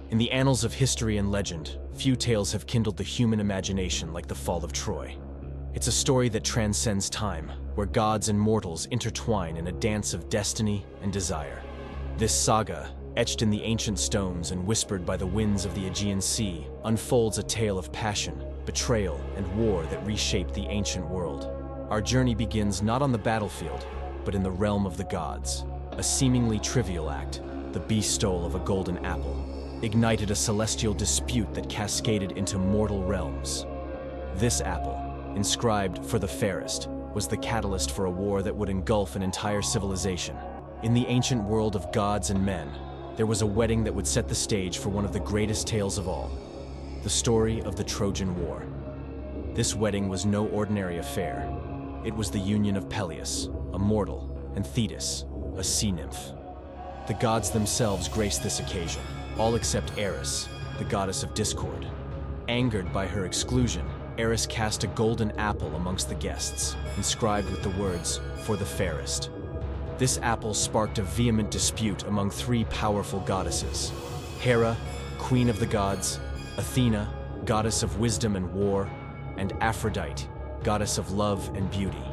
In the annals of history and legend, few tales have kindled the human imagination like the fall of Troy. It's a story that transcends time, where gods and mortals intertwine in a dance of destiny and desire. This saga, etched in the ancient stones and whispered by the winds of the Aegean Sea, unfolds a tale of passion, betrayal, and war that reshaped the ancient world. Our journey begins not on the battlefield, but in the realm of the gods. A seemingly trivial act, the bestowal of a golden apple, ignited a celestial dispute that cascaded into mortal realms. This apple, inscribed "For the Fairest," was the catalyst for a war that would engulf an entire civilization. In the ancient world of gods and men, there was a wedding that would set the stage for one of the greatest tales of all, the story of the Trojan War. This wedding was no ordinary affair. It was the union of Peleus, a mortal, and Thetis, a sea nymph. The gods themselves graced this occasion, all except Eris, the goddess of discord. Angered by her exclusion, Eris cast a golden apple amongst the guests, inscribed with the words, "For the Fairest." This apple sparked a vehement dispute among three powerful goddesses: Hera, queen of the gods; Athena, goddess of wisdom and war; and Aphrodite, goddess of love and beauty.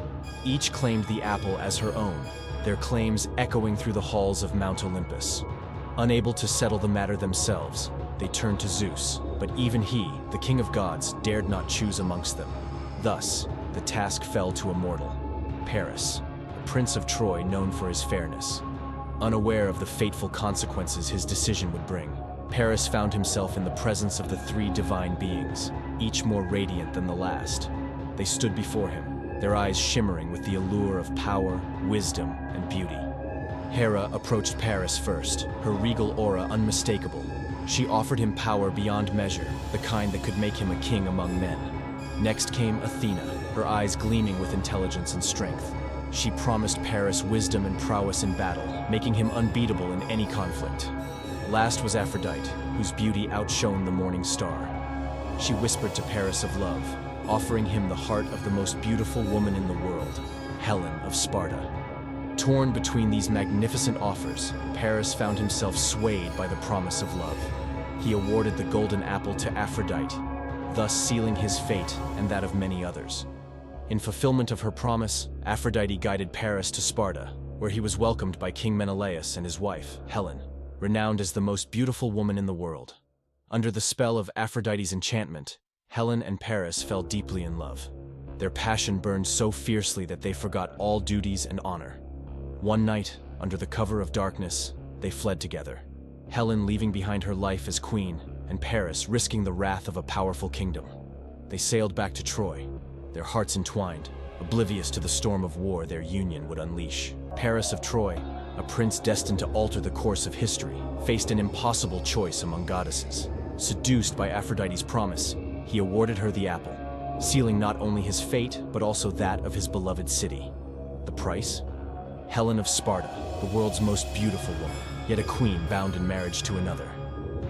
Each claimed the apple as her own, their claims echoing through the halls of Mount Olympus. Unable to settle the matter themselves, they turned to Zeus, but even he, the king of gods, dared not choose amongst them. Thus, the task fell to a mortal, Paris, a prince of Troy known for his fairness. Unaware of the fateful consequences his decision would bring, Paris found himself in the presence of the three divine beings, each more radiant than the last. They stood before him, their eyes shimmering with the allure of power, wisdom, and beauty. Hera approached Paris first, her regal aura unmistakable. She offered him power beyond measure, the kind that could make him a king among men. Next came Athena, her eyes gleaming with intelligence and strength. She promised Paris wisdom and prowess in battle, making him unbeatable in any conflict. Last was Aphrodite, whose beauty outshone the morning star. She whispered to Paris of love, offering him the heart of the most beautiful woman in the world, Helen of Sparta. Torn between these magnificent offers, Paris found himself swayed by the promise of love. He awarded the golden apple to Aphrodite, thus sealing his fate and that of many others. In fulfillment of her promise, Aphrodite guided Paris to Sparta, where he was welcomed by King Menelaus and his wife, Helen, renowned as the most beautiful woman in the world. Under the spell of Aphrodite's enchantment, Helen and Paris fell deeply in love. Their passion burned so fiercely that they forgot all duties and honor. One night, under the cover of darkness, they fled together. Helen leaving behind her life as queen, and Paris risking the wrath of a powerful kingdom. They sailed back to Troy, their hearts entwined, oblivious to the storm of war their union would unleash. Paris of Troy, a prince destined to alter the course of history, faced an impossible choice among goddesses. Seduced by Aphrodite's promise, he awarded her the apple, sealing not only his fate, but also that of his beloved city. The price? Helen of Sparta, the world's most beautiful woman, yet a queen bound in marriage to another.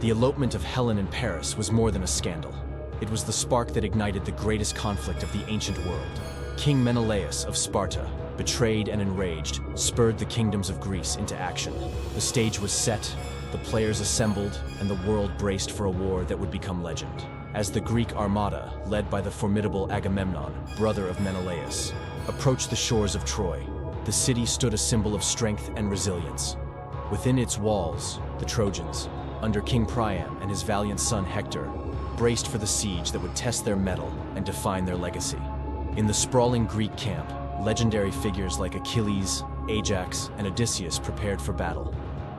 The elopement of Helen and Paris was more than a scandal. It was the spark that ignited the greatest conflict of the ancient world. King Menelaus of Sparta, betrayed and enraged, spurred the kingdoms of Greece into action. The stage was set, the players assembled, and the world braced for a war that would become legend. As the Greek armada, led by the formidable Agamemnon, brother of Menelaus, approached the shores of Troy, the city stood a symbol of strength and resilience. Within its walls, the Trojans, under King Priam and his valiant son Hector, braced for the siege that would test their mettle and define their legacy. In the sprawling Greek camp, legendary figures like Achilles, Ajax, and Odysseus prepared for battle.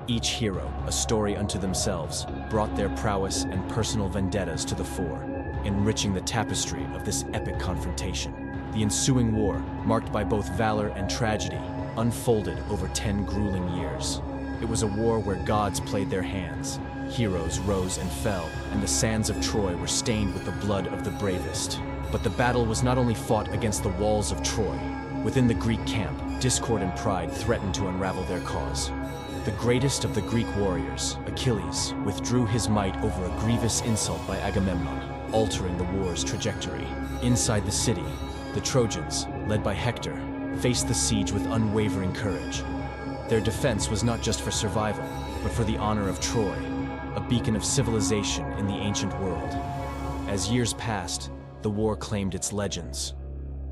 Each hero, a story unto themselves, brought their prowess and personal vendettas to the fore, enriching the tapestry of this epic confrontation. The ensuing war, marked by both valor and tragedy, unfolded over 10 grueling years. It was a war where gods played their hands, heroes rose and fell, and the sands of Troy were stained with the blood of the bravest. But the battle was not only fought against the walls of Troy. Within the Greek camp, discord and pride threatened to unravel their cause. The greatest of the Greek warriors, Achilles, withdrew his might over a grievous insult by Agamemnon, altering the war's trajectory. Inside the city, the Trojans, led by Hector, faced the siege with unwavering courage. Their defense was not just for survival, but for the honor of Troy. a beacon of civilization in the ancient world. As years passed, the war claimed its legends.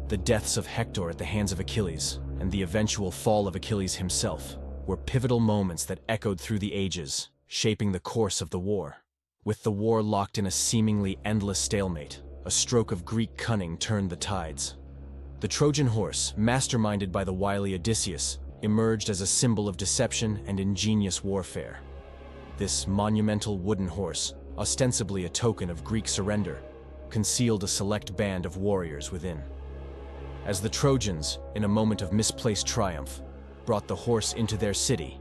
The deaths of Hector at the hands of Achilles and the eventual fall of Achilles himself were pivotal moments that echoed through the ages, shaping the course of the war. With the war locked in a seemingly endless stalemate, a stroke of Greek cunning turned the tides. The Trojan Horse, masterminded by the wily Odysseus, emerged as a symbol of deception and ingenious warfare. This monumental wooden horse, ostensibly a token of Greek surrender, concealed a select band of warriors within. As the Trojans, in a moment of misplaced triumph, brought the horse into their city,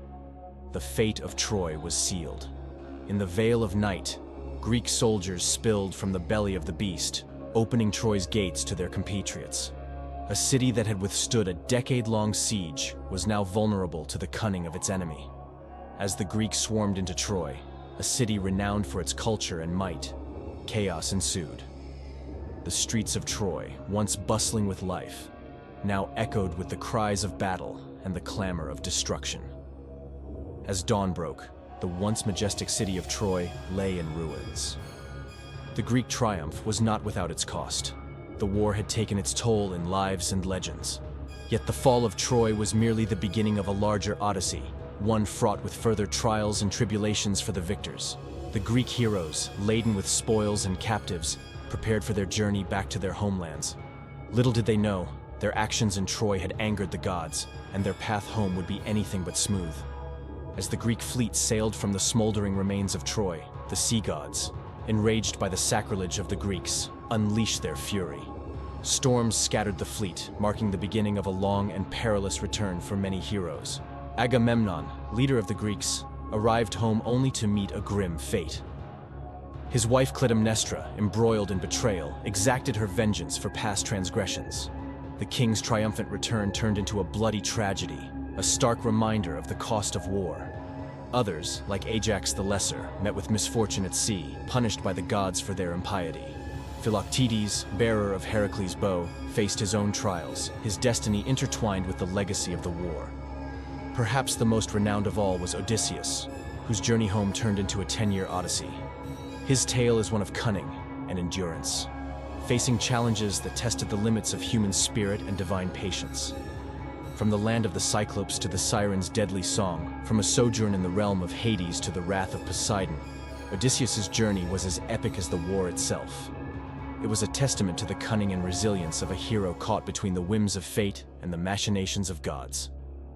the fate of Troy was sealed. In the veil of night, Greek soldiers spilled from the belly of the beast, opening Troy's gates to their compatriots. A city that had withstood a decade-long siege was now vulnerable to the cunning of its enemy. As the Greeks swarmed into Troy, a city renowned for its culture and might, chaos ensued. The streets of Troy, once bustling with life, now echoed with the cries of battle and the clamor of destruction. As dawn broke, the once majestic city of Troy lay in ruins. The Greek triumph was not without its cost. The war had taken its toll in lives and legends. Yet the fall of Troy was merely the beginning of a larger odyssey, one fraught with further trials and tribulations for the victors. The Greek heroes, laden with spoils and captives, prepared for their journey back to their homelands. Little did they know, their actions in Troy had angered the gods, and their path home would be anything but smooth. As the Greek fleet sailed from the smoldering remains of Troy, the sea gods, enraged by the sacrilege of the Greeks, unleashed their fury. Storms scattered the fleet, marking the beginning of a long and perilous return for many heroes. Agamemnon, leader of the Greeks, arrived home only to meet a grim fate. His wife Clytemnestra, embroiled in betrayal, exacted her vengeance for past transgressions. The king's triumphant return turned into a bloody tragedy, a stark reminder of the cost of war. Others, like Ajax the Lesser, met with misfortune at sea, punished by the gods for their impiety. Philoctetes, bearer of Heracles' bow, faced his own trials, his destiny intertwined with the legacy of the war. Perhaps the most renowned of all was Odysseus, whose journey home turned into a 10-year odyssey. His tale is one of cunning and endurance, facing challenges that tested the limits of human spirit and divine patience. From the land of the Cyclops to the Siren's deadly song, from a sojourn in the realm of Hades to the wrath of Poseidon, Odysseus's journey was as epic as the war itself. It was a testament to the cunning and resilience of a hero caught between the whims of fate and the machinations of gods.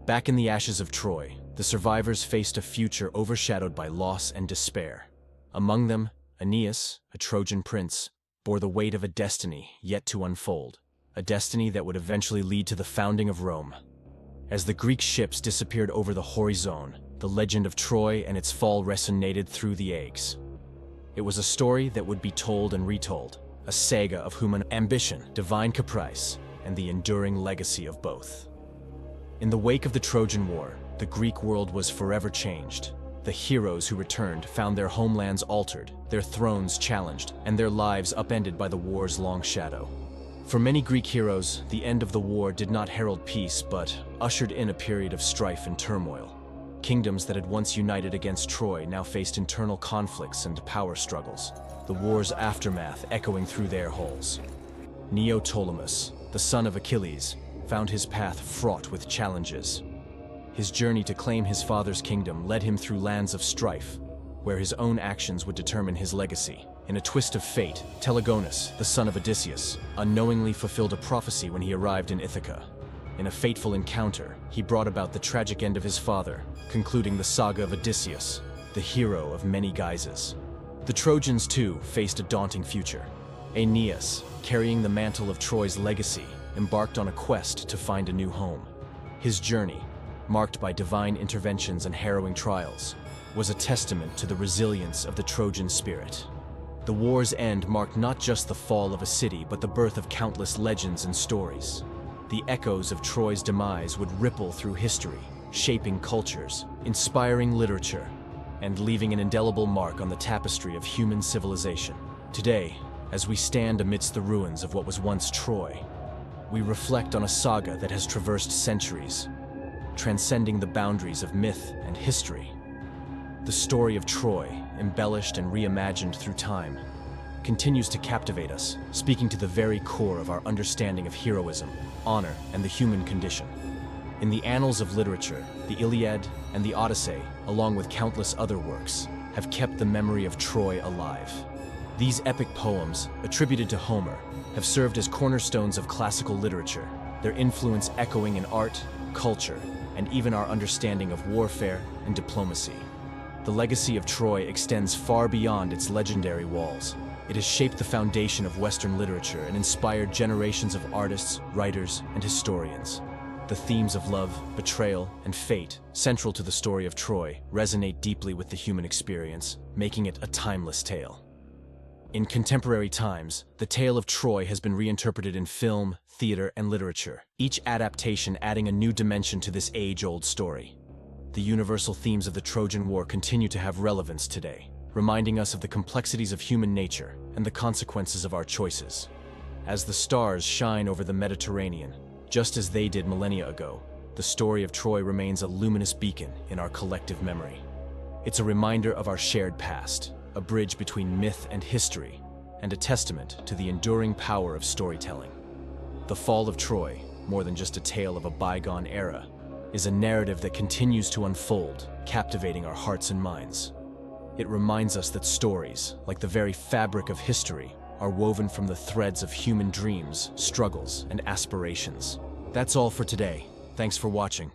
Back in the ashes of Troy, the survivors faced a future overshadowed by loss and despair. Among them, Aeneas, a Trojan prince, bore the weight of a destiny yet to unfold, a destiny that would eventually lead to the founding of Rome. As the Greek ships disappeared over the horizon, the legend of Troy and its fall resonated through the ages. It was a story that would be told and retold, a saga of human ambition, divine caprice, and the enduring legacy of both. In the wake of the Trojan War, the Greek world was forever changed. The heroes who returned found their homelands altered, their thrones challenged, and their lives upended by the war's long shadow. For many Greek heroes, the end of the war did not herald peace, but ushered in a period of strife and turmoil. Kingdoms that had once united against Troy now faced internal conflicts and power struggles, the war's aftermath echoing through their halls. Neoptolemus, the son of Achilles, found his path fraught with challenges. His journey to claim his father's kingdom led him through lands of strife, where his own actions would determine his legacy. In a twist of fate, Telegonus, the son of Odysseus, unknowingly fulfilled a prophecy when he arrived in Ithaca. In a fateful encounter, he brought about the tragic end of his father, concluding the saga of Odysseus, the hero of many guises. The Trojans, too, faced a daunting future. Aeneas, carrying the mantle of Troy's legacy, embarked on a quest to find a new home. His journey, marked by divine interventions and harrowing trials, was a testament to the resilience of the Trojan spirit. The war's end marked not just the fall of a city, but the birth of countless legends and stories. The echoes of Troy's demise would ripple through history, shaping cultures, inspiring literature, and leaving an indelible mark on the tapestry of human civilization. Today, as we stand amidst the ruins of what was once Troy, we reflect on a saga that has traversed centuries, transcending the boundaries of myth and history. The story of Troy embellished and reimagined through time, continues to captivate us, speaking to the very core of our understanding of heroism, honor, and the human condition. In the annals of literature, the Iliad and the Odyssey, along with countless other works, have kept the memory of Troy alive. These epic poems, attributed to Homer, have served as cornerstones of classical literature, their influence echoing in art, culture, and even our understanding of warfare and diplomacy. The legacy of Troy extends far beyond its legendary walls. It has shaped the foundation of Western literature and inspired generations of artists, writers, and historians. The themes of love, betrayal, and fate, central to the story of Troy, resonate deeply with the human experience, making it a timeless tale. In contemporary times, the tale of Troy has been reinterpreted in film, theater, and literature, each adaptation adding a new dimension to this age-old story. The universal themes of the Trojan War continue to have relevance today, reminding us of the complexities of human nature and the consequences of our choices. As the stars shine over the Mediterranean, just as they did millennia ago, the story of Troy remains a luminous beacon in our collective memory. It's a reminder of our shared past, a bridge between myth and history, and a testament to the enduring power of storytelling. The fall of Troy, more than just a tale of a bygone era, is a narrative that continues to unfold, captivating our hearts and minds. It reminds us that stories, like the very fabric of history, are woven from the threads of human dreams, struggles, and aspirations. That's all for today. Thanks for watching.